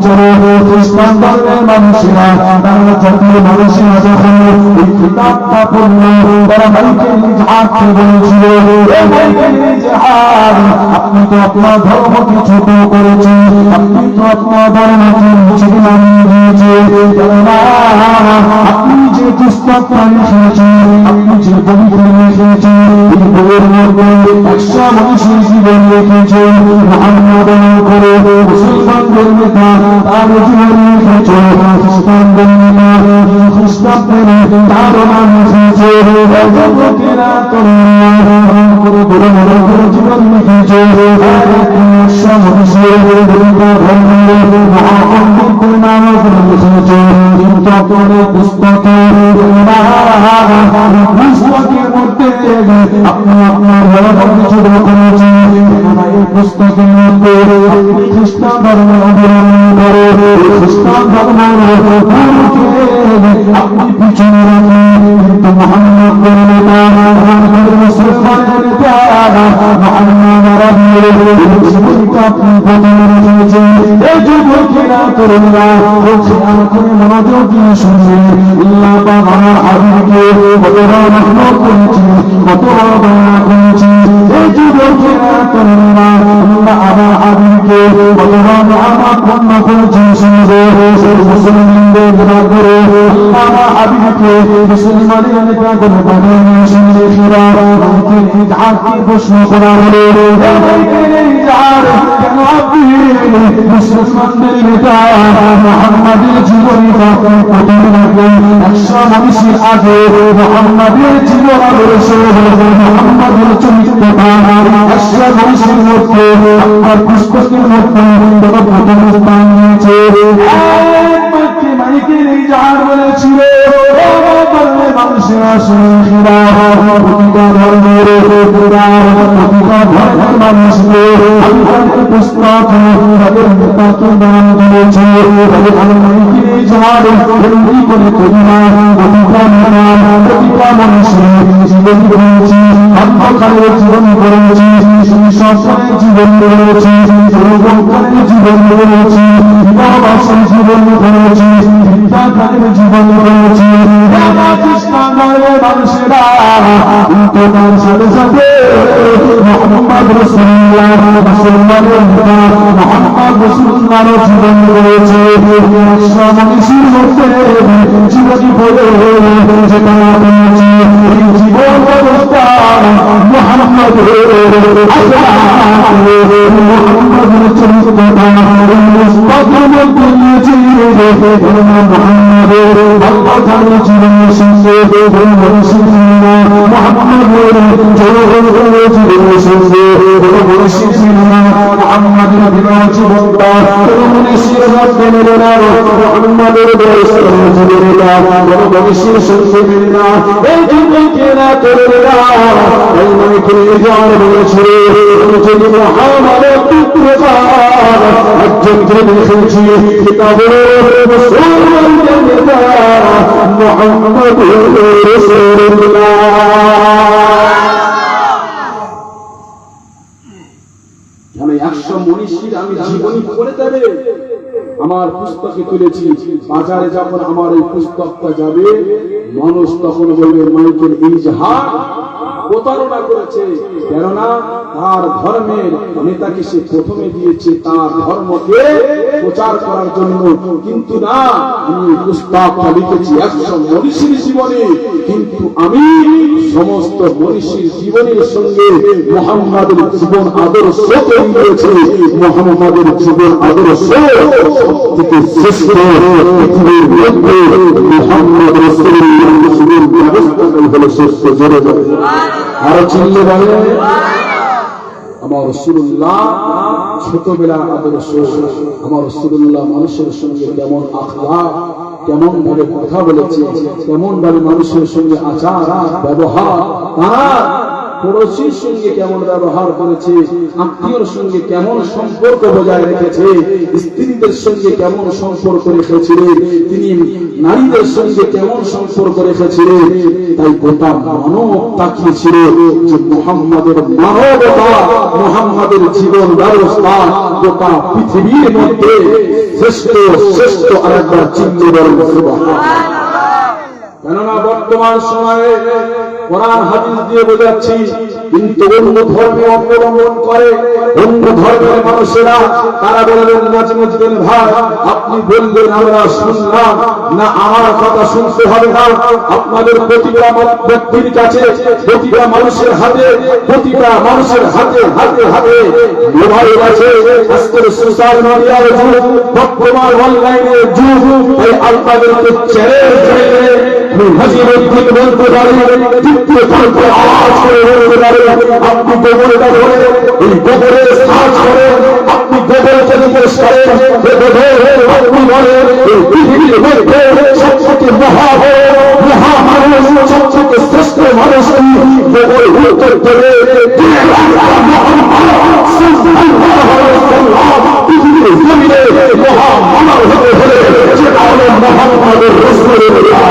চলো খ্রিস্টান ধর্মের মানুষেরা তারা জাতীয় মানুষেরা যখন এই কিতাবটা পড়ল তারা মাইকেল ইজহারকে বলেছিল মাইকেল ইজহার আপনি তো আপনার ধর্মকে ছোট করেছেন, আপনি তো আপনার ধর্মকে মুছে নামিয়ে দিয়েছেন, আপনি যে পুস্তকটা লিখেছেন, আপনি যে বইটা লিখেছেন, এই বইয়ের মধ্যে 100 মানুষের জীবন লিখেছেন, মুহাম্মদের করে মুসলমানদের নেতা তার জীবন লিখেছেন, খ্রিস্টানদের নেতা খ্রিস্টানদের তার নাম লিখেছে, যুবকেরা তরুণরা করে বড় বড় করে জীবন লিখেছে, 100 মানুষের মহাপণ্ডিতদের নাম লিখেছে। কিন্তু আপনার পুস্তকের মধ্যে আপনি আপনার ধর্মকে ছোট করেছেন, এই পুস্তকের মধ্যে খ্রিস্টান ধর্ম অবলম্বন করে খ্রিস্টান ধর্ম আপনি পিছনে রাখেন, কিন্তু মুহাম্মদ মুসলমানের মনোযোগ দিয়ে শুনবে আমার হাবিবকে কত রহমত করেছি, কত দয়া করেছি, এই যুবকেরা তরুণরা আমার হাবিবকে কত রহমত পূর্ণ করেছি শুনবে, মুসলমানদের গুনাহ করে আমার হাবিবকে মুসলমানের নেতা করে বানিয়ে শুনবে। প্রশ্ন করা হলো কেন আপনি মুসলমানদের নেতা মুহাম্মাদের জীবনীটা প্রথমে রাখলেন, 100 মানুষের আগে মুহাম্মাদের জীবন আদর্শ মুহাম্মাদের চরিত্রটা 100 মানুষের মধ্যে আপনার পুস্তকের মধ্যে প্রথম স্থান নিয়েছে। মাইকেল ইজহার বলেছিল মানুষেরা শুনেরা প্রতিটা ধর্মের প্রতিটা ধর্মের মানুষদের পুস্তক তাদের নেতাকে নাম দিয়েছে, মাইকেল ইজহার বন্দি করে তৈরি প্রতিটা নেতা প্রতিটা মানুষের জীবন করেছি, অন্ধকারের জীবন করেছি, সরকারের জীবন করেছি, সর্বকারের জীবন করেছি, বিবাহের জীবন করেছি, বিদ্যাধারের জীবন করেছি। খ্রিস্টান ধর্মের মানুষেরা কিন্তু তার সাথে সাথে মুহাম্মদ রাসূলুল্লাহ মুসলমানের নেতা মুহাম্মদ রাসূলুল্লাহর জীবন করেছে। 100 মানুষের মধ্যে জীবনী বলে যেটা বলেছি এই জীবন ব্যবস্থা মুহাম্মদের মুহাম্মদের চরিত্রটা মুস্তাফার মধ্যে নিয়েছে, মুহাম্মদের আল্লাহর জীবন সঙ্গে মনুষ্যের মুহাম্মদের জীবন সঙ্গে মনুষ্যের মুহাম্মদের বিবাহ জীবনটা মনুষ্যের মধ্যে মেলে না, মুহাম্মদের জীবনটা মনুষ্যের সঙ্গে মেলে না। এই যুবকেরা তরুণেরা এই মাইকেল ইজহার বলেছে যদি মুহাম্মদের পুত্রপাল একজনকে দেখেছি কিতাবের মুসলমানদের নেতা মুহাম্মদুর রাসূলুল্লাহ। আমি 100 মনীষীর আমি জীবনী পড়ে যাবে আমার পুস্তকে তুলেছি, বাজারে যখন আমার এই পুস্তকটা যাবে মানুষ তখন বলবে মাইকেল ইজহার প্রতারণা করেছে, কেননা তার ধর্মের নেতাকে সে প্রথমে দিয়েছে তার ধর্মকে প্রচার করার জন্য, কিন্তু না আমি পুস্তকটা লিখেছি 100 মনীষীর জীবনী, কিন্তু আমি সমস্ত মনীষীর জীবনের সঙ্গে মুহাম্মাদের জীবন আদর্শকে দিয়েছি। মুহাম্মাদের জীবন আদর্শ থেকে শ্রেষ্ঠ পৃথিবীর মধ্যে মুহাম্মদ রাসূলুল্লাহর জীবন ব্যবস্থাটাই হলো শ্রেষ্ঠ। জোরে জোরে আরো চিল্লে বলে আমার রাসূলুল্লাহ ছোটবেলার আদর্শ, আমার রাসূলুল্লাহ মানুষের সঙ্গে কেমন আখলাক, কেমন ভাবে কথা বলেছে, কেমন ভাবে মানুষের সঙ্গে আচার ব্যবহার, তার পড়োশীর সঙ্গে কেমন ব্যবহার করেছে, আত্মীয়র সঙ্গে কেমন সম্পর্ক বজায় রেখেছে, স্ত্রীদের সঙ্গে কেমন সম্পর্ক রেখেছিলেন, তিনি নারীদের সঙ্গে কেমন সম্পর্ক রেখেছিলেন। তাই গোটা মানব তাকিয়েছিল যে মুহাম্মাদের মানবতা, মুহাম্মাদের জীবন ব্যবস্থা গোটা পৃথিবীর মধ্যে শ্রেষ্ঠ আরেকবার চিহ্ন বলেন সুবহানাল্লাহ। কেননা বর্তমান সময়ে কোরআন হাদিস দিয়ে বোঝাচ্ছি, কিন্তু অন্য ধর্মে অবলম্বন করে অন্য ধর্মের মানুষেরা তারা বলবেন নাজমুদ্দিন ভাই আপনি বললেন আমরা শুনলাম না, আমার কথা শুনতে হবে না। আপনাদের প্রতিটা ব্যক্তির কাছে, প্রতিটা মানুষের হাতে, প্রতিটা মানুষের হাতে হাতে হাতে মোবাইল আছে। আজকের সোশ্যাল মিডিয়ার যুগ, বর্তমান অনলাইনের যুগ। তাই আপনাদেরকে চ্যালেঞ্জ হাজিরুদ্দিন বলতে পারে, তৃতীয় কণ্ঠে আওয়াজ করে বলতে পারে, আপনি গোবরটা ধরে এই গোবরে সাজ করে, আপনি গোবরকে জিজ্ঞেস করেন, আপনি বলেন এই পৃথিবীর মধ্যে সবথেকে মহামানুষ, সবথেকে শ্রেষ্ঠ মানুষ গোবর উত্তর করে পৃথিবীর জমিনে মহামানব হতে হলে সেটা হল মুহাম্মদুর রাসূলুল্লাহ।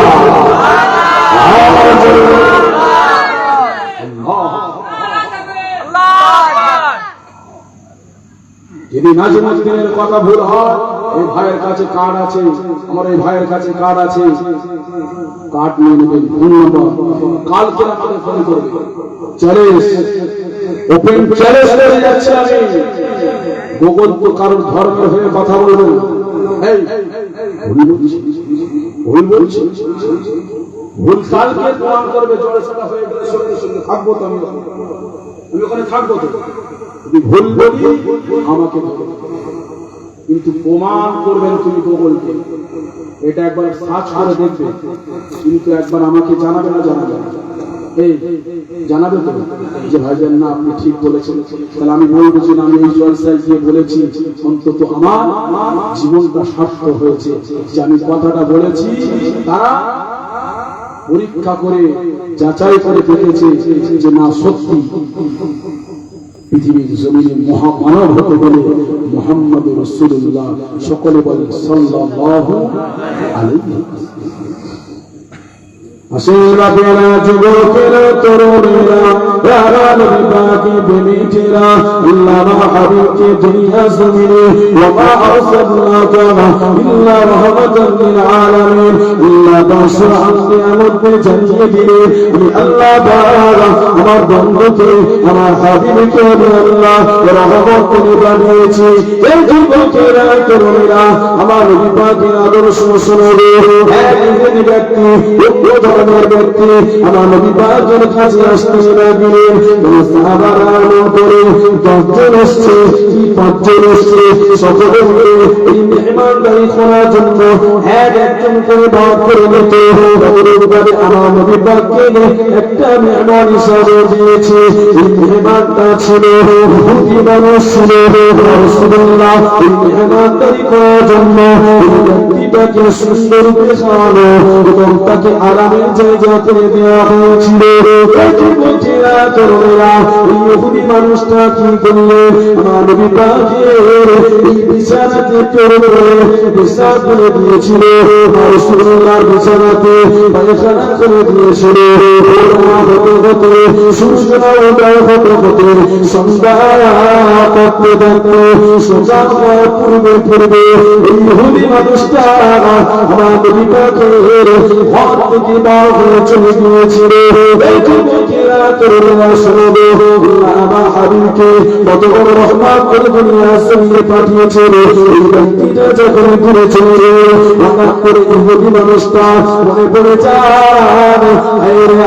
যদি নাজমুদ্দিনের কথা ভুল হয়, এই ভাইয়ের কাছে কার্ড আছে, আমার এই ভাইয়ের কাছে কার্ড আছে, কার্ড নিয়ে নেবেন। ধন্যবাদ। কালকে আমাকে ফোন করবে, চ্যালেঞ্জ, ওপেন চ্যালেঞ্জ করে যাচ্ছে আমি। গোগল তো কারোর ধর্মের হয়ে কথা বলবেন, ভুল বলছি, ভুল কালকে প্রমাণ করবে। জলসাটা হয়ে গেলে সঙ্গে সঙ্গে থাকবো তো, আমি ওখানে থাকবো তো। যদি ভুল বলি আমাকে কিন্তু প্রমাণ করবেন তুমি গোগলকে। এটা একবার সার্চ করে দেখবে, কিন্তু একবার আমাকে জানাবে না, জানাবে এই জানাবে তো যে ভাইজান না আপনি ঠিক বলেছেন। তাহলে আমি বলবো যে আমি এই জলসায় গিয়ে বলেছি, অন্তত আমার জীবনটা সার্থক হয়েছে যে আমি কথাটা বলেছি। তারা পরীক্ষা করে যাচাই করে দেখেছে যে না সত্যি পৃথিবীর জমিনে মহামানব হতে গেলে মুহাম্মদুর রাসূলুল্লাহ, সকলে বলেন সাল্লাল্লাহু আলাইহি আশিরাতেরা যুবকেরা তরুণেরা প্যারা নবী পাকের বেনিটেরা ইল্লা হাবিবকে দুনিয়া জমিনে ওয়া মা আরসালনাকা ইল্লা রাহমাতাল লিল আলামিন ইল্লা বাশিরান কিয়ামতে জানিয়ে দিলে আমি আল্লাহ তাআলা আমার বন্ধুকে, আমার হাবিবকে আমি আল্লাহ রহমত করে বানিয়েছি। এই যুবকেরা তরুণেরা আমার নবী পাকের আদর্শ শুনবে। এক ব্যক্তি ব্যক্তি আমার নবী পাকের কাছে আসতে লাগলেন। সাহাবারা করে 10 জন এসছে কি 5 জন এসছে, সকলে মিলে এই মেহমানদারি করার জন্য একজন করে ভাগ করে নিত। আমার নবী পাককে একটা মেহমান হিসাবে দিয়েছে। এই মেহমানটা ছিল ইহুদি মানুষ, ছিল রাসূলুল্লাহ। এই মেহমানদারি করার জন্য এই ব্যক্তিটাকে সুন্দর করে খাওয়ানো এবং তাকে আরামের জায়গা করে দেওয়া হয়েছিল। ইহুদি মানুষটা কি করলে আমার নবী পাকের এই বিছানাতে পেশাব করে দিয়েছিল, রাসূলুল্লাহর বিছানাতে পায়খানা করে দিয়েছিল। হতে হতে সূর্য উদয় হতে হতে সন্ধ্যা করতে থাকতে সোজা পূর্বে পূর্বে ইহুদি মানুষটা আমার নবী পাকের ঘর থেকে বার হয়ে চলে গিয়েছিল। এই যুবকেরা তরুণেরা শুনবে আমার হাবিবকে কত বড় রহমত করে দুনিয়া জমিনে পাঠিয়েছিল। এই ব্যক্তিটা যখন ঘুরে চলে হঠাৎ করে ইহুদি মানুষটা মনে পড়ে যায়,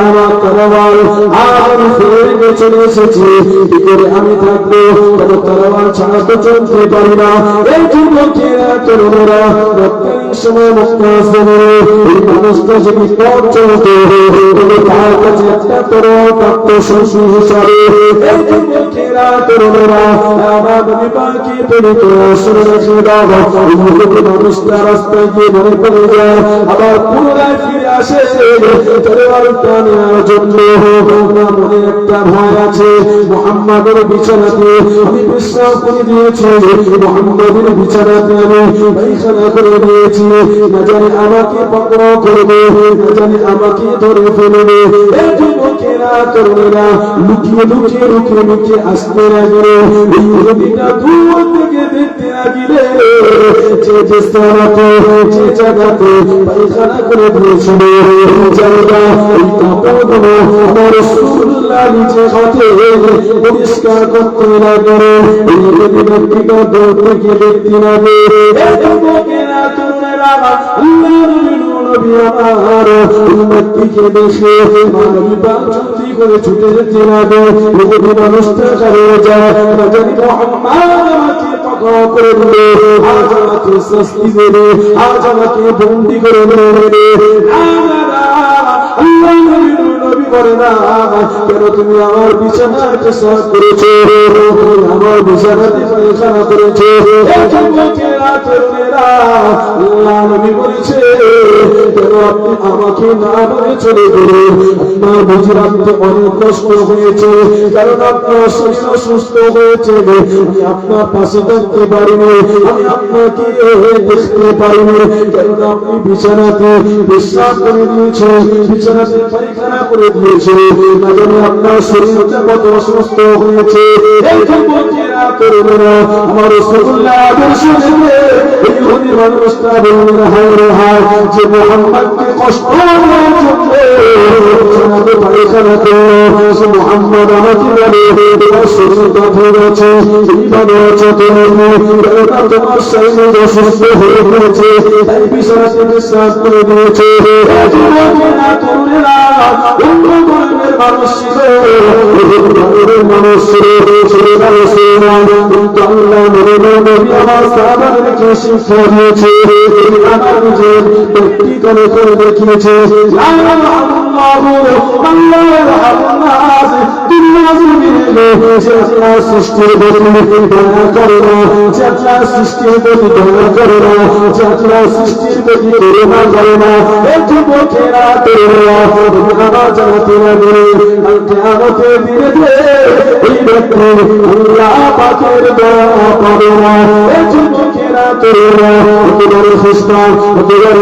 আমার তরবাল আমি ফেলে চলে এসেছি, কি করে আমি থাকবো, তবে তরবাল ছাড়া তো চলতে পারি না। এই যুবকেরা তরুণেরা বর্তমান সময় এই মানুষটা যদি পথ চলতে তার কাছে একটা তরবাল প্রাপ্ত শশী হিসাবে এই যুবকেরা তরুণেরা আমার নবী পাকের প্রেরিত শুনে রেখে দাও। ইহুদি মানুষটা রাস্তায় গিয়ে মনে পড়ে যায়, আবার পুনরায় ফিরে আসে তলোয়ারটা নেওয়ার জন্য। আমার মনে একটা ভয় আছে, মুহাম্মাদের বিছানাতে আমি বিশ্রাম করে দিয়েছি, মুহাম্মাদের বিছানাতে আমি পায়খানা করে দিয়েছি, না জানি আমাকে পকড়াও করবে, না জানি আমাকে ধরে ফেলবে। এই যুবকেরা তরুণেরা লুকিয়ে লুকিয়ে লুকিয়ে লুকিয়ে আসতে লাগলো। এই ইহুদিটা দূর থেকে দেখতে লাগলে যে স্থানে যে জায়গাতে পায়খানা করে দিয়েছিল এই জায়গা এই কাপড়গুলো আমার রাসূলুল্লাহ নিজে হাতে পরিষ্কার করতে লাগলো। এই ব্যক্তিটা দূর থেকে দেখতে লাগলো। এই যুবকেরা তরুণেরা আল্লাহর নবী আমার উম্মতকে দেখে মানবতা চুক্তি করে ছুটে যেতে লাগলো। এই মানুষটা চলে যায়, না জানি মুহাম্মদ আমাকে পাকড়াও করে দিলে, আজ আমাকে শাস্তি দেবে, আজ আমাকে বন্দী করে দেবে। আল্লাহ নবী বলে না, কেন তুমি আমার বিছানায় পেশাব করেছো, আমার বিছানাতে পায়খানা করেছো। আল্লাহ নবী বলেছে, কেন আপনি আমাকে না বলে চলে গেলেন? আপনার বুঝি রাখতে অনেক কষ্ট হয়েছে, কারণ আপনার শরীর অসুস্থ হয়েছে, আমি আপনার পাশে থাকতে পারিনি, আমি আপনাকে দেখতে পারিনি, কারণ আপনি বিছানাতে বিশ্রাম করে দিয়েছে, বিছানাতে পায়খানা করে দিয়েছে, না জানি আপনার শরীরটা কত অসুস্থ হয়েছে। এই যুবকেরা তরুণেরা আমার রাসূলুল্লাহ আদর্শ দেখে এই ইহুদি মানুষটা বললেন, হায় রে হায়, যে মুহাম্মদকে কষ্ট দেওয়ার জন্য বিছানাতে পায়খানা করলো, সে মুহাম্মদ আমাকে বলে তোমার শরীরটা ঠিক আছে, এইভাবে আছো তুমি, কেননা তোমার শরীর অসুস্থ হয়ে গেছে, তাই বিছানাতে বিশ্রাম করে দিয়েছে। এই যুবকেরা তরুণেরা অন্য ধর্মের মানুষ ছিল, মানুষ ছিল, কিন্তু আল্লাহ নবী আমার সাহাবাদেরকে শিক্ষা দিয়েছে, আমার নিজের ব্যক্তিগত করে দেখিয়েছে। সৃষ্টির প্রতি দয়া করে না, সৃষ্টির প্রতি দয়া করে না, সৃষ্টির প্রতি করুণা করে না। এই যুবকেরা আমার জানাতে লাগবে, কিয়ামতের দিনে এই ব্যক্তি আল্লাহ পাকের দয়া পাবে না। এই যুবকেরা তরুণরা একেবারে খ্রিস্টান, একেবারে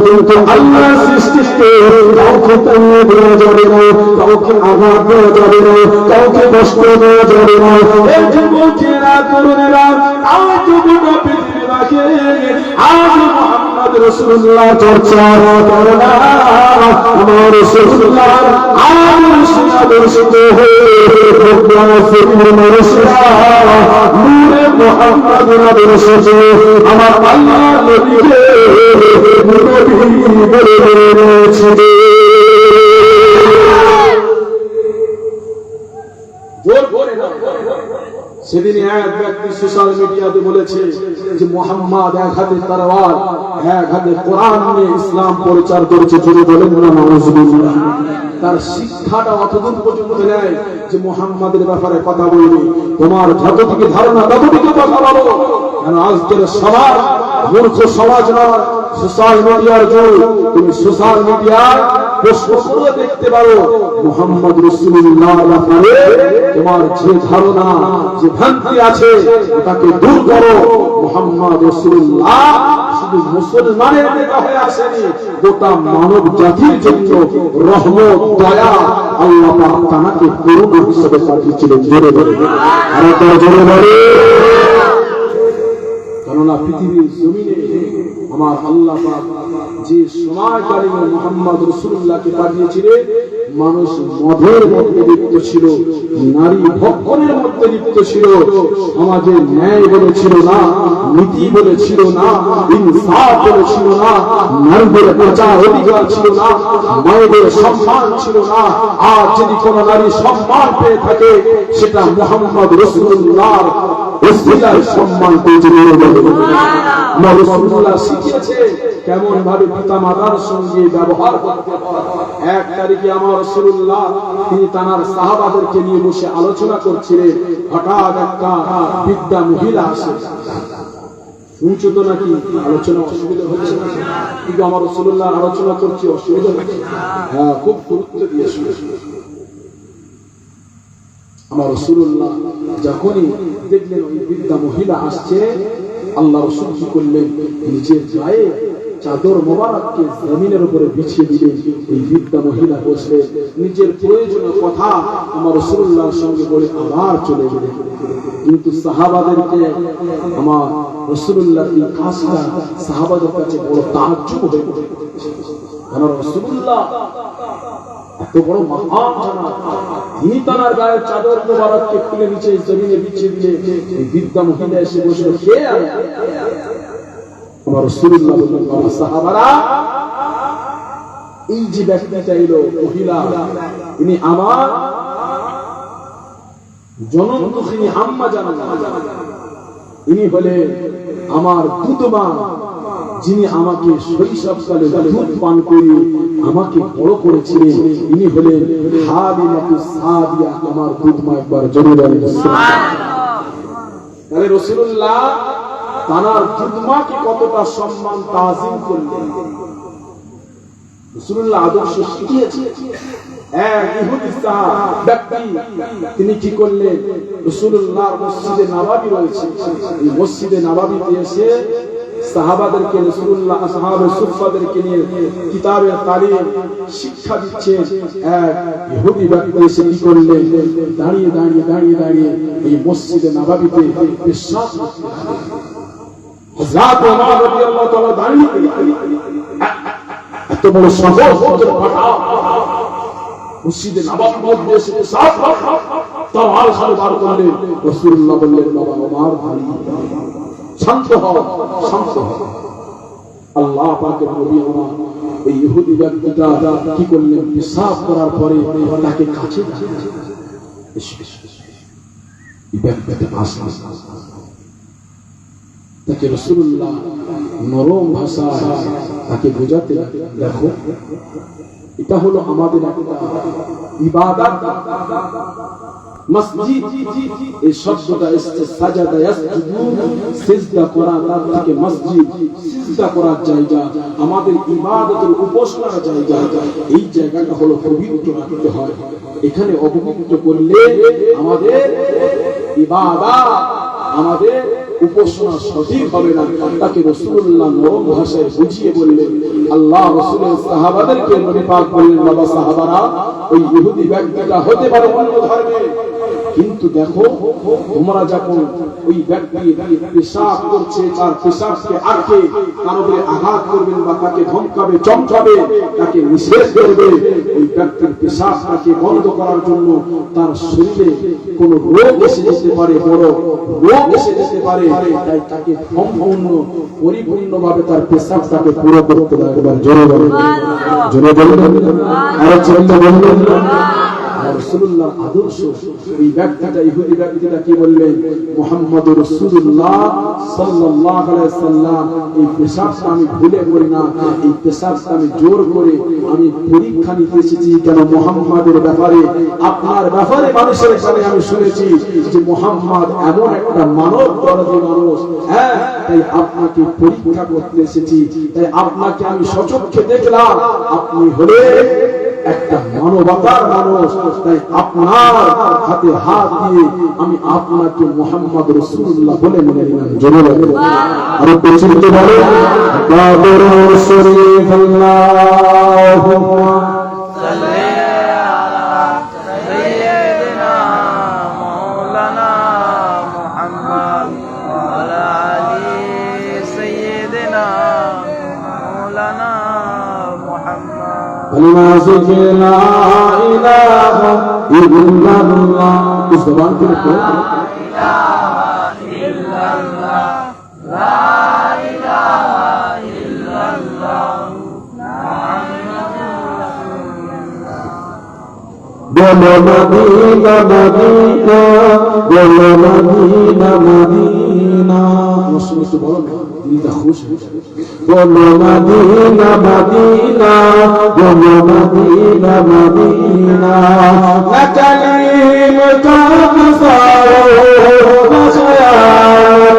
কিন্তু আল্লাহ সৃষ্টিতে কাউকে তাড়িয়ে দেওয়া যাবে না, কাউকে আঘাত দেওয়া যাবে না, কাউকে কষ্ট দেওয়া যাবে না। এই যুবকেরা তরুণেরা আজ গোটা পৃথিবীবাসী আজ মুহাম্মদ রাসূলুল্লাহ চর্চা করে না, আমার রাসূলুল্লাহ আদর্শিত হয়ে মানুষরা নূরে মুহাম্মদের আদর্শিত আমার আল্লাহ নবীকে নবী বলে বলেছে। সেদিন এক ব্যক্তি সোশ্যাল মিডিয়াতে বলেছে যে মুহাম্মদ এক হাতে তরোয়ার, এক হাতে কোরআন নিয়ে ইসলাম প্রচার করেছে। জোরে বলেন না নাউযুবিল্লাহ। তার শিক্ষাটা অতদূর পর্যন্ত নেয় যে মুহাম্মাদের ব্যাপারে কথা বলবে, তোমার যতটুকু ধারণা ততটুকু কথা বলো। কারণ আজকের সমাজ মূর্খ সমাজ নয়, সোশ্যাল মিডিয়ার যুগ। তুমি সোশ্যাল মিডিয়ায় প্রশ্ন করে দেখতে পারো মুহাম্মদ রাসূলুল্লাহর ব্যাপারে তোমার যে ধারণা, যে ভ্রান্তি আছে ওটাকে দূর করো। মুহাম্মদ রাসূলুল্লাহ শুধু মুসলমানের নেতা হয়ে আসেনি, গোটা মানব জাতির জন্য রহমত, দয়া আল্লাহ পাক তাকে করুণা হিসেবে পাঠিয়েছিলেন। জোরে বলে আর তার জোরে বলে, কেননা পৃথিবীর জমিনে আমার আল্লাহ পাক যে সময়কালীন মুহাম্মদ রাসূলুল্লাহকে পাঠিয়েছিলেন, মানুষ মদের মধ্যে লিপ্ত ছিল, নারী ভক্ষণের মধ্যে লিপ্ত ছিল, সমাজে ন্যায় বলেছিল না, নীতি বলেছিল না, ইনসাফ বলেছিল না, নারীদের বাঁচার অধিকার ছিল না, মায়েদের সম্মান ছিল না। আজ যদি কোন নারী সম্মান পেয়ে থাকে সেটা মুহাম্মদ রাসূলুল্লাহর ওসিলায় সম্মান পেয়েছে। রাসূলুল্লাহ শিখিয়েছে কেমন ভাবে পিতা মাতার সঙ্গে ব্যবহার করতে হয়। এক তারিখে আমার রাসূলুল্লাহ তিনি তার সাহাবাদেরকে নিয়ে বসে আলোচনা করছিলেন, হঠাৎ একটা বৃদ্ধা মহিলা আসে। শুনছো তো নাকি? আলোচনা অসুবিধা হচ্ছে না? কিন্তু আমার রাসূলুল্লাহ আলোচনা করছি, অসুবিধা হচ্ছে? হ্যাঁ, খুব গুরুত্ব দিয়ে শুনে। আমার রাসূলুল্লাহ যখনই দেখলেন ওই বৃদ্ধা মহিলা আসছে, আল্লাহ রাসূল কি করলেন? নিজের গায়ে চাদর মোবারককে জমিনের উপরে বিছিয়ে দিলেন। এই বৃদ্ধা মহিলা বসে নিজের প্রয়োজনীয় কথা আমার রাসূলুল্লাহর সঙ্গে বলে আবার চলে গেলেন। কিন্তু সাহাবাদেরকে আমার রাসূলুল্লাহর এই কাজটা সাহাবাদের কাছে বড় তাজ্জুব হয়ে পড়ে। কারণ রাসূলুল্লাহ এত বড় মহান জানা, তিনি তার গায়ের চাদর মোবারককে খুলে নিচে জমিনে বিছিয়ে দিলে এই বৃদ্ধা মহিলা এসে বসে, কে? আমার রাসূলুল্লাহ বললেন, সাহাবারা, এই যে ব্যক্তিটা এলো, মহিলা, তিনি আমার জনম দুঃখিনী আম্মা জানেন, ইনি হলেন আমার দুধমা, যিনি আমাকে শৈশবকালে দুধ পান করিয়ে আমাকে বড় করেছিলেন। ইনি হলেন হালিমাতুস সাদিয়া, আমার দুধমা। একবার জোরে বলেন সুবহানাল্লাহ। তাহলে রাসূলুল্লাহ তার দুধমাকে কতটা সম্মান তাজিম করলেন, রাসূলুল্লাহ আদর্শ শিখিয়েছেন। এক ইহুদি ব্যক্তি, তিনি কি করলেন? রাসূলুল্লাহর মসজিদে নববী রয়েছে, এই মসজিদে নববীতে এসে সাহাবাদেরকে, রাসূলুল্লাহ আসহাবে সুফফাদেরকে নিয়ে কিতাবের তালিম শিক্ষা দিচ্ছেন। এক ইহুদি ব্যক্তি এসে কি করলেন? দাঁড়িয়ে দাঁড়িয়ে দাঁড়িয়ে দাঁড়িয়ে এই মসজিদে নববীতে পেশাব করতে লাগলেন। হযরত ওমর রাদিয়াল্লাহু তাআলা দাঁড়িয়ে এত বড় সাহস, মসজিদে নববীর মধ্যে এসে পেশাব তাওয়াল খারবার করলেন। রাসূলুল্লাহ বললেন, বাবা ওমর, শান্ত হও, শান্ত হও। আল্লাহ পাকের নবী আমার এই ইহুদি ব্যক্তিটা কি করলেন? পেশাব করার পরে তাকে কাছে তাকে রাসূলুল্লাহ নরম ভাষায় তাকে বোঝাতে, দেখো এটা হলো আমাদের একটা ইবাদত। মসজিদ, এই শব্দটা এসেছে সাজাদা ইয়াসজুদু, সিজদা করা, তার থেকে মসজিদ সিজদা করার জায়গা, আমাদের ইবাদতের উপাসনার জায়গা। এই জায়গাটা হলো পবিত্র রাখতে হয়। এখানে অপবিত্র করলে আমাদের ইবাদত, আমাদের উপাসনা সঠিক হবে না। তাকে রাসূলুল্লাহ নরম ভাষায় বুঝিয়ে বললেন। আল্লাহ রাসূলের সাহাবাদেরকে নবী পাক বললেন, বাবা সাহাবারা, ওই ইহুদি ব্যক্তিটা হতে পারে অন্য ধর্মে, কিন্তু দেখো তোমরা যখন ওই ব্যক্তি পেশাব করছে, তার পেশাবকে আটকে তার উপরে আঘাত করবেন বা তাকে ধমকাবে, চমকাবে, তাকে নিষেধ করবে, ওই ব্যক্তির পেশাবটাকে বন্ধ করার জন্য তার শরীরে কোন রোগ এসে যেতে পারে, বড় রোগ এসে যেতে পারে। তাই তাকে সম্পূর্ণ পরিপূর্ণভাবে তার পেশাবটাকে পুরো করতে হবে। একবার জোরে বলুন, জোরে বলুন, আরো চিন্তা বলুন। রাসূলুল্লাহ আদর্শ, এই ব্যক্তিটা, ইহুদি ব্যক্তিটা কি বললেন? মুহাম্মদুর রাসূলুল্লাহ সাল্লাল্লাহু আলাইহি সাল্লাম, এই পেশাবটা আমি ভুলে করি না, এই পেশাবটা আমি জোর করে আমি পরীক্ষা নিতে এসেছি। কেন? মুহাম্মাদের ব্যাপারে, আপনার ব্যাপারে মানুষের কানে আমি শুনেছি যে মুহাম্মদ এমন একটা মানব দরদি মানুষ, হ্যাঁ, তাই আপনাকে পরীক্ষা করতে এসেছি। তাই আপনাকে আমি সচক্ষে দেখলাম, আপনি হলে একটা মানবতার মানুষ, তাই আপনার হাতে হাত দিয়ে আমি আপনাকে মুহাম্মদ রাসূলুল্লাহ বলে মেনে নিলাম। জোরে বলুন, আর পরিচিত বলে কাদের শরীফ, আল্লাহুম্মা সাল্লি আলা সাইয়্যিদিনা মাওলানা মুহাম্মদ ওয়া আলা আলি সাইয়্যিদিনা মাওলানা मुहम्मद। لا إله إلا الله. इस जबान के लिए لا إله إلا الله, لا إله إلا الله, बोलो मदीना मदीना, बोलो मदीना मदीना। मुस्लिम से बोलो, दिल का खुश है। बोलो मदीना मदीना, बोलो मदीना मदीना। नकलीम का मसाओ बशाया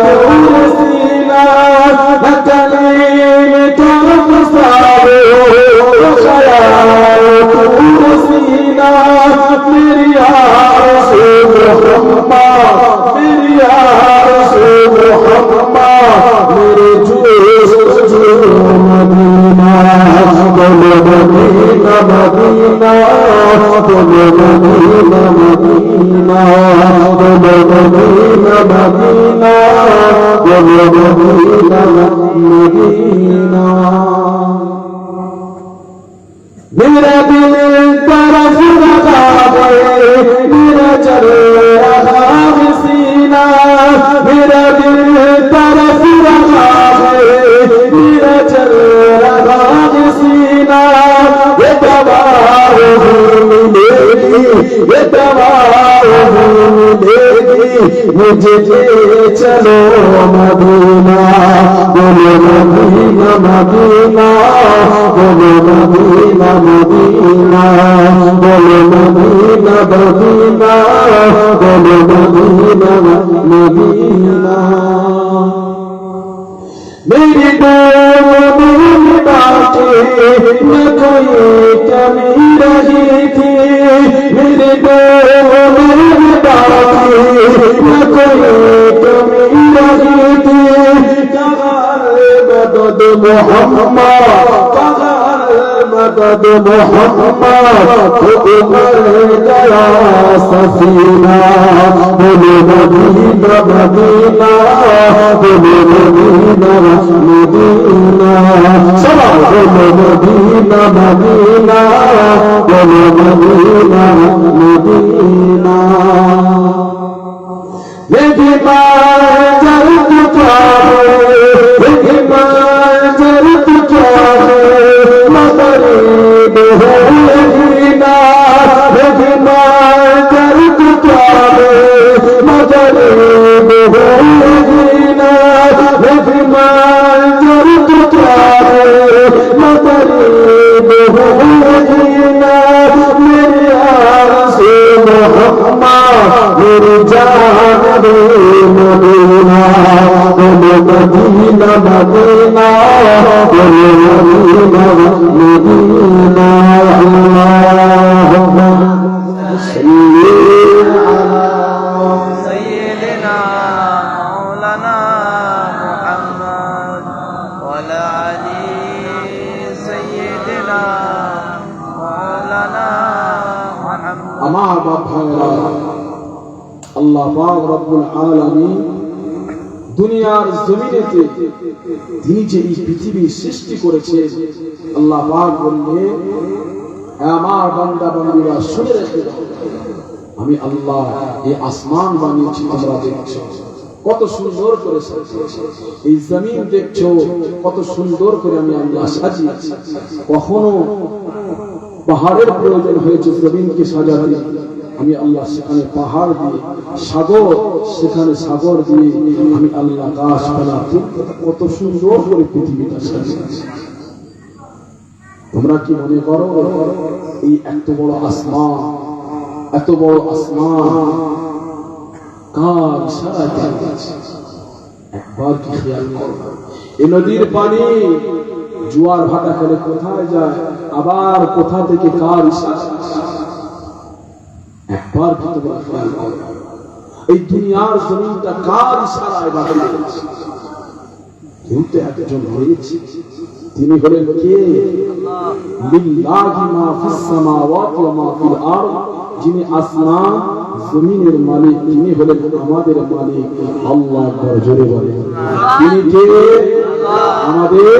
तुलसीना, মদিনা বলো মদিনা মদিনা मेरा दिल तरफ लगा गए मेरा चल रहा है सीना मेरा दिल तरफ लगा गए मेरा चल रहा है सीना ये दवा मिलेगी ये दवा मिलेगी मुझे ले चलो मदीना बोलो मदीना मदीना बोलो मदीना मदीना बोलो मदीना मदीना बोलो मदीना मदीना मेरी दोनों बातें न कोई कमी रही थी मेरी दोनों बातें न कोई कमी रही थी मदद मोहम्मद मदद मोहम्मद उमर गया सफीना बोलो मदीना मदीना बोलो मदीना मदीना चलो बोलो मदीना मदीना बोलो मदीना मदीना ये बीमार क्या ये बीमार क्या मगरिब हो मदीना ये बीमार क्या मगरिब हो मदीना ये बीमार क्या मगरिब हो मदीना मेरे आरज़ू मोहम्मद मेरी जान मदीना बोलो मदीना मदीना बोलो मदीना मदीना अल्लाहुम्मा सल्ली अला सय्यिदिना मौलाना मुहम्मद व अला आलि सय्यिदिना मौलाना मुहम्मद আমার বাপ ভাইরা আল্লাহ পাক রব্বুল আলামিন দুনিয়ার জমিনেতে তিনি যে এই পৃথিবী সৃষ্টি করেছে আল্লাহ পাক বললেন হে আমার বান্দা বান্দীরা শুনে রেখে দাও আমি আল্লাহ এই আসমান বানিয়েছি তোমরা দেখছো কত সুন্দর করে সাজিয়েছি এই জমিন দেখছো কত সুন্দর করে আমি আল্লাহ সাজিয়েছি কখনো পাহাড়ের প্রয়োজন হয়েছে জমিনকে সাজাতে আমি আল্লাহ সেখানে পাহাড় দিয়ে সাগর সেখানে সাগর দিয়ে আমি আল্লাহ গাছপালা কত সুন্দর করে পৃথিবীটা সাজিয়েছি তোমরা কি মনে করো এই এত বড় আসমান কার ইশারায় দাঁড়িয়েছে একবার কি খেয়াল করো এই নদীর পানি জোয়ার ভাটা করে কোথায় যায় আবার কোথা থেকে কার ইশারা একবার কি তোমরা খেয়াল করো এই দুনিয়ার জমিনটা কার ইশারায় দাঁড়িয়েছে কিন্তু একজন রয়েছে তিনি হলেন কে লিল্লাহি মা ফিস সামাওয়াতি ওয়া মা ফিল আরদ যিনি আসমান জমিনের মালিক তিনি হলেন আমাদের মালিক আল্লাহ জোরে বলেন তিনি কে আমাদের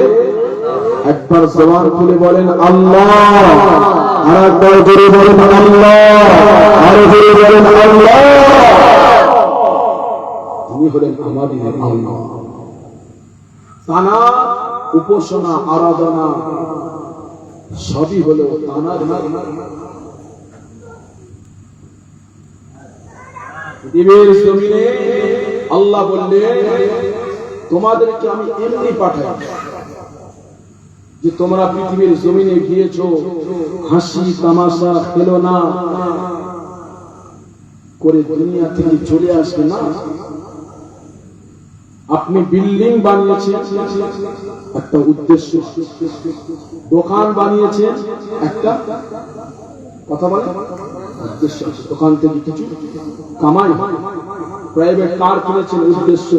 একবার জবান খুলে বলেন আল্লাহ আর একবার জোরে বলেন আল্লাহ আর জোরে বলেন আল্লাহ তিনি হলেন আমাদের আল্লাহ তানা উপাসনা আরাধনা সবই হলো তানার পৃথিবীর জমিনে আল্লাহ বললেন তোমাদেরকে আমি এমনি পাঠাই যে তোমরা পৃথিবীর জমিনে গিয়েছো হাসি তামাশা খেলনা করে দুনিয়া থেকে চলে আসবে না আপনি বিল্ডিং বানিয়েছেন একটা উদ্দেশ্য দোকান বানিয়েছেন একটা কথা বলে উদ্দেশ্য দোকান থেকে কিছু কামাই প্রাইভেট কার কিনেছেন উদ্দেশ্য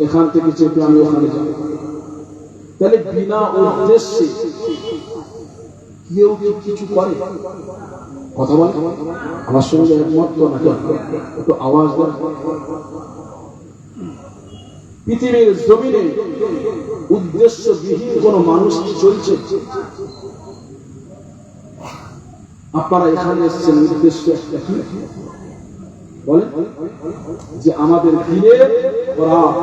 এখান থেকে চেপে আমি ওখানে যাব তাহলে বিনা উদ্দেশ্যে কেউ কিছু করে কথা বলে আমার সঙ্গে একমত তো নাকি একটু আওয়াজ দেন পৃথিবীর জমিনে উদ্দেশ্যবিহীন কোন মানুষ কি চলছে? আপনারা এখানে এসেছেন উদ্দেশ্য একটা কি বলেন? যে আমাদের দিলের খোরাক,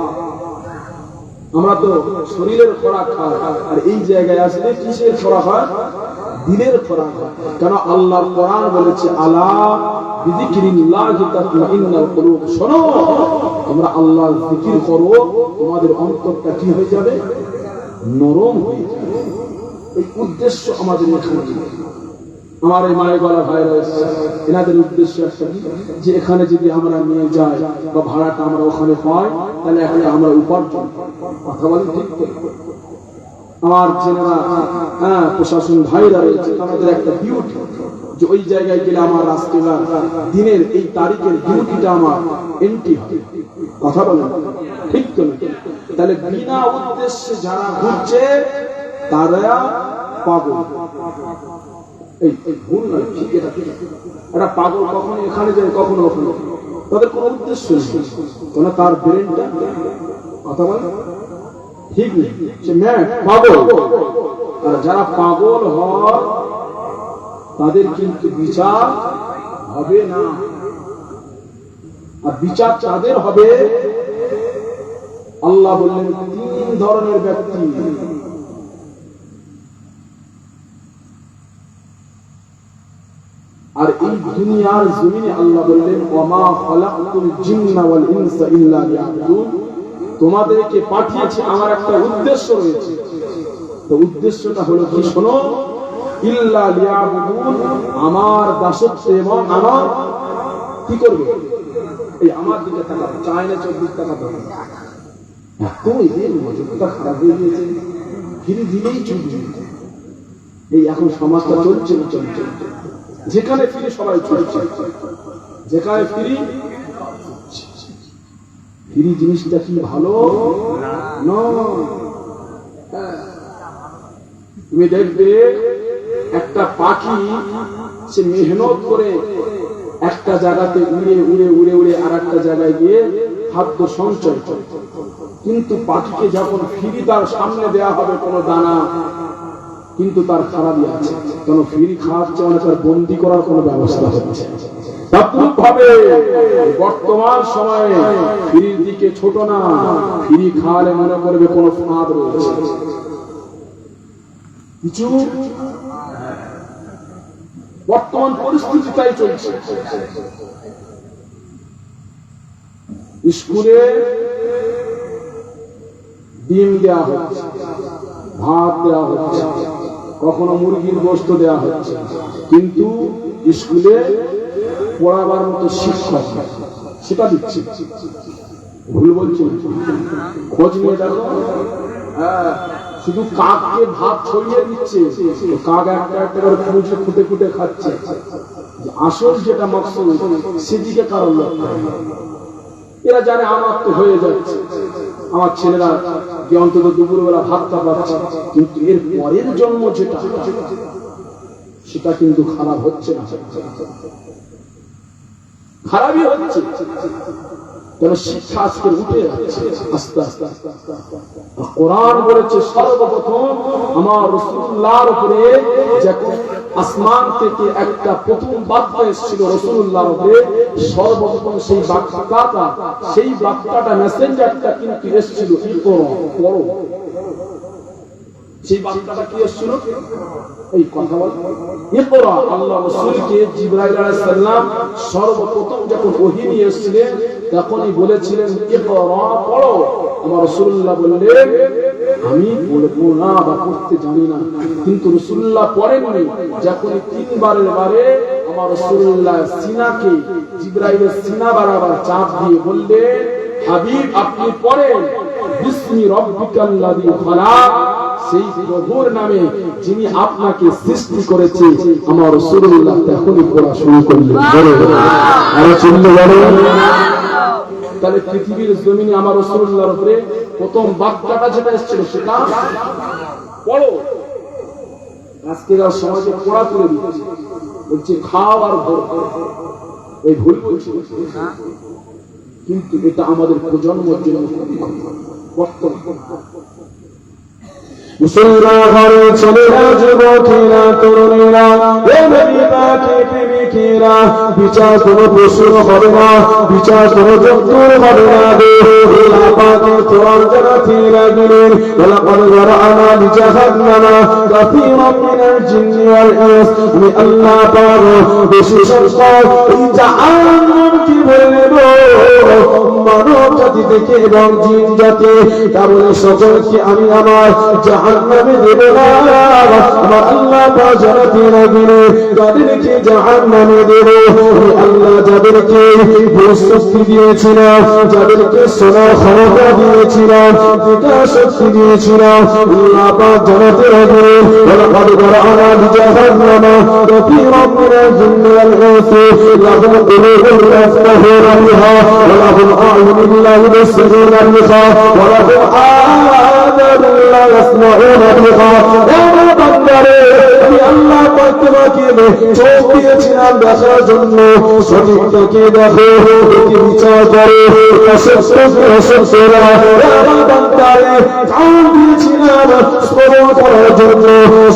আমরা তো শরীরের খোরাক খাই, আর এই জায়গায় আসলে কিসের খোরাক হয়? দিলের খোরাক হয়। কেন আল্লাহর কোরআন বলেছে আলা বিযিকরিল্লাহি তাতমাইন্নুল কুলুব, শোনো তোমরা আল্লাহর জিকির করো, তোমাদের অন্তরটা কি হয়ে যাবে? নরম হয়ে যাবে। এই উদ্দেশ্য আমাদের এখানে। আমার এই মায়ের গলা ভাইরা এনাদের উদ্দেশ্য একটা কি, যে এখানে যদি আমরা নিয়ে যাই বা ভাড়াটা আমরা ওখানে পাই, তাহলে এখানে আমরা উপার্জন। কথা বলি ঠিক তো? আমার যেনারা প্রশাসন ভাইরা রয়েছে, আমাদের একটা ডিউটি যে ওই জায়গায় গেলে আমার রাষ্ট্রীয় দিনের এই তারিখের ডিউটিটা আমার এন্ট্রি হয়। কথা বলেন ঠিক তো? তাহলে বিনা উদ্দেশ্যে যারা ঘুরছে তারা পাগল। এই ভুল নয়, ঠিক এটা ঠিক। একটা পাগল কখনো এখানে যায়, কখনো ওখানে, তাদের কোনো উদ্দেশ্য নেই, কেন তার ব্রেনটা কথা বলে ঠিক নেই, সে পাগল। আর যারা পাগল হয় তাদের কিন্তু বিচার হবে না। আর বিচার তাদের হবে, আল্লাহ বললেন 3 ধরনের ব্যক্তি। আর এই দুনিয়ার জমিনে আল্লাহ বললেন ওয়ামা খালাকতুল জিন্না ওয়াল ইনসা ইল্লা লিয়াবুদুন, তোমাদেরকে পাঠিয়েছি আমার একটা উদ্দেশ্য রয়েছে। তো উদ্দেশ্যটা হলো কি শোনো, ইল্লা লিয়াবুদুন, আমার দাসত্ব এবং আমার কি করবে? এই আমার দিকে তাকাও, চায় না 24 টাকা দাও। এত এর মজুদটা খারাপ হয়ে গিয়েছে, ধীরে ধীরেই চলছে। এই এখন সমাজটা চলছে চলছে, যেখানে ফিরে সবাই চলছে, যেখানে ফিরি জিনিসটা কি ভালো না? তুমি দেখবে একটা পাখি সে মেহনত করে একটা জায়গাতে উড়ে উড়ে উড়ে উড়ে আর একটা জায়গায় গিয়ে খাদ্য সঞ্চয় করে, কিন্তু পাখিকে যখন ফিরি তার সামনে দেয়া হবে কোনো দানা, কিন্তু তার খারাপই আছে, কেন ফিরি খাওয়াচ্ছে মানে তার বন্দি করার কোনো ব্যবস্থা হচ্ছে। ভাবে বর্তমান সময়ে ফিরির দিকে ছোট না, ফিরি খাওয়ালে মনে করবে কোনো ফাঁদ রয়েছে কিছু। বর্তমান পরিস্থিতি তাই চলছে। স্কুলে ডিম দেওয়া হচ্ছে, ভাত দেওয়া হচ্ছে, কখনো মুরগির গোশত দেওয়া হচ্ছে, কিন্তু স্কুলে পড়াবার মতো শিক্ষক সেটা দিচ্ছে। ভুল বলছি? খোঁজ নিয়ে দেখো, শুধু কাককে ভাত ছড়িয়ে দিচ্ছে, কাক একটা একটা করে খুঁটে খুঁটে খাচ্ছে। আসল যেটা মকসুদ সেদিকে কারণ লক্ষ্য। এরা জানে আমার তো হয়ে যাচ্ছে, আমার ছেলেরা যে অন্তত দুপুরবেলা ভাতটা পাচ্ছে, কিন্তু এর পরের জন্ম যেটা সেটা কিন্তু খারাপ হচ্ছে না, খারাপই হচ্ছে। কেন শিক্ষা আজকে উঠে যাচ্ছে আস্তে আস্তে। কোরআন বলেছে সর্বপ্রথম আমার রাসূলুল্লাহর উপরে যখন আসমান থেকে একটা প্রথম বার্তা এসেছিল রাসূলুল্লাহর উপরে, সর্বপ্রথম সেই বার্তাটা মেসেঞ্জারটা কিন্তু এসেছিল পড়ো। সেই বার্তাটা কি এসেছিল? এই কথা বল, ইকরা। আল্লাহ রাসূলকে জিবরাইল আলাইহিস সালাম সর্বপ্রথম যখন ওহী নিয়ে এসেছিলেন তখনই বলেছিলেন ইকরা, পড়ো। আমার রাসূলুল্লাহ বললেন আমি পড়বো না বা পড়তে জানি না, কিন্তু রাসূলুল্লাহ পড়েননি। যখন 3 বারের বারে আমার রাসূলুল্লাহ সিনাকে জিবরাইলের সিনা বরাবর চাপ দিয়ে বললেন হাবিব আপনি পড়েন বিসমি রাব্বিকাল্লাযী খালাক, সেই প্রভুর নামে যিনি আপনাকে সৃষ্টি করেছে। আমার রাসূলুল্লাহ তখনই পড়া শুরু করলেন। আর চিল্লে বলেন। তাহলে পৃথিবীর জমিনে আমার রাসূলুল্লাহর উপরে প্রথম বার্তাটা যেটা এসেছিল সেটা পড়ো। আজকের সমাজে পড়া করে দিচ্ছে, বলছে খাও আর ভোর। এই ভুল বলছি? কিন্তু এটা আমাদের প্রজন্মের জন্য বর্তমান। মুসলমান ঘরে ছেলেরা, যুবকেরা, তরুণীরা, এ নবী পাকের প্রেমিকেরা, বিচার কোনো প্রশ্ন হবে না, বিচার কোনো যন্ত্র হবে না। আল্লাহ পাকের কোরআন জানাতে লাগলেন, ওয়ালাকাদ যারা'না লিজাহান্নামা কাসীরাম মিনাল জিন্নি ওয়াল ইনস। আমি আল্লাহ পাক বেশি সংখ্যক এই জাহান্নামকে ভরে নেব মানব জাতি থেকে এবং জিন জাতি, তাহলে সকলকে আমি আমার জাহান্নামে দেব না। আমার আল্লাহ পাক জানাতে লাগলেন, যাদেরকে জাহান্নামে দেব, আল্লাহ যাদেরকে শক্তি দিয়েছিলাম, যাদেরকে সোনার ক্ষমতা দিয়েছিলাম, বিকাশ শক্তি দিয়েছিলাম, আল্লাহ পাক জানাতে লাগলেন, ওয়ালাকাদ যারা'না লিজাহান্নামা কাসীরাম মিনাল জিন্নি ওয়াল ইনস লাহুম কুলুবুন ইয়াফকাহুনা বিহা ওয়া লাহুম আ'য়ুনুন লা ইবসিরুনা বিহা ওয়া লাহুম আযানুন লা ইয়াসমা'ুনা বিহা। ও বান্দারে, আমি আল্লাহ পাক তোমাকে চোখ দিয়েছিলাম দেখার জন্য, সঠিকটাকে দেখো, একে বিচার করো, অসত্যকে অসত্য না। আমার বান্দারে, কান দিয়েছিলাম শ্রবণ করার জন্য,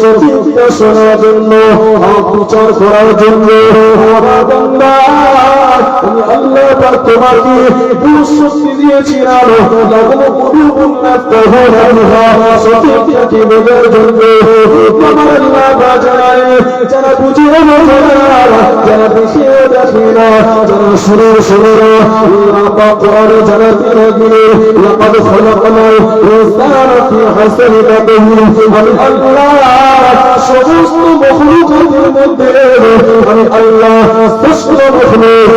সঠিকটা শোনার জন্য, বিচার করার জন্য। আমার বান্দা, আমি আল্লাহ পাক তোমাকে শক্তি দিয়েছিলাম, লাহুম কুলুবুন ইয়াফকাহুনা বিহা, সঠিকটাকে বোঝার জন্য। আমার আল্লাহ পাক জানায়, যারা বুঝে বোঝে না, যারা দেখে দেখে না, যারা শুনে শুনে না, আল্লাহ পাক কোরআনে জানাতে লাগলেন, লাকাদ খালাকনাল ইনসানা ফি আহসানি তাকওয়িম। আমি আল্লাহ সমস্ত মখলুকাতের মধ্যে, আমি আল্লাহ শ্রেষ্ঠ মখলুক,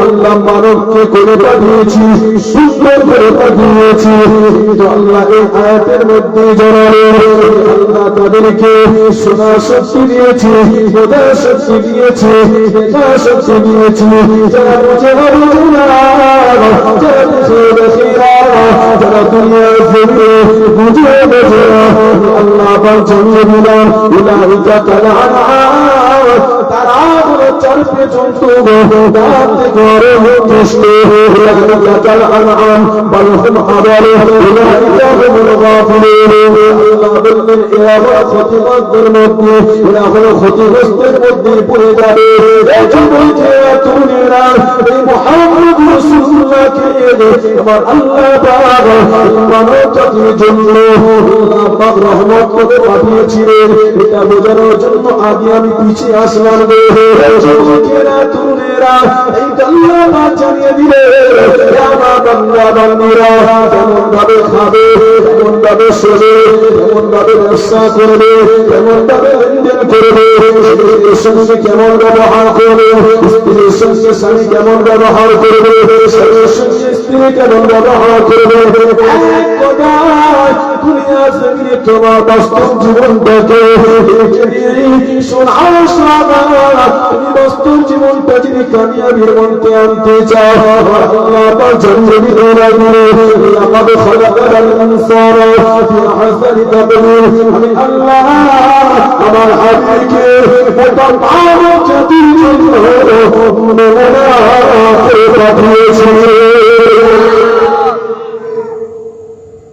আল্লাহ মানবকে করে পাঠিয়েছি, সুন্দর করে পাঠিয়েছি। কিন্তু আল্লাহ এই আয়াতের মধ্যে জানালেন, আল্লাহ তাদেরকে শোনার শক্তি দিয়েছি, বোঝার শক্তি দিয়েছি, দেখার শক্তি দিয়েছি। যারা বুঝে না, যারা দেখে দেখে না, যারা দুনিয়ার জমিনে বুঝে বোঝে না, আল্লাহ পাক জানিয়ে দিলাম, উলাইকা কাল আনআম, তারা হলো চরপে জন্তু, তার থেকে আরো নিকৃষ্ট। উলাইকা কাল আনআম বাল হুম আদাল, উলাইকা হুমুল গাফিলুন। আল্লাহ বললেন, এরা হলো ক্ষতিগ্রস্তের মধ্যে, এরা হলো ক্ষতিগ্রস্তের মধ্যে পড়ে যাবে। এই যুবকেরা, তরুণেরা, এই মুহাম্মদ রাসূলুল্লাহকে আমার আল্লাহ পাক মানব জাতির জন্য আল্লাহ পাক রহমত করে পাঠিয়েছিলেন। এটা বোঝানোর জন্য আগে আমি পিছিয়ে আসলাম। যুবকেরা, তরুণেরা, এই আল্লাহ পাক জানিয়ে দিলেন, আমার বান্দা বান্দীরা কেমন ভাবে খাবে, কেমন ভাবে শোবে, কেমন ভাবে ব্যবসা করবে, কেমন ভাবে লেনদেন করবে, স্ত্রীর সঙ্গে কেমন ব্যবহার করবে, স্ত্রীর সঙ্গে স্বামী কেমন ব্যবহার করবে, স্বামীর সঙ্গে স্ত্রী কেমন ব্যবহার করবে। এক কথায় দুনিয়ার জমিনে তোমার বাস্তব জীবনটাকে শোনাও শোনা। তুমি বাস্তব জীবনটা যদি কামিয়াবির মধ্যে আনতে চাও, আল্লাহ পাক জানিয়ে দিতে লাগলেন, লাকাদ খালাকনাল ইনসানা ফি আহসানি তাকওয়িম। আমি আল্লাহ আমার হাবিবকে গোটা মানব জাতির জন্য নমুনা করে পাঠিয়েছি।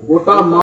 গোটা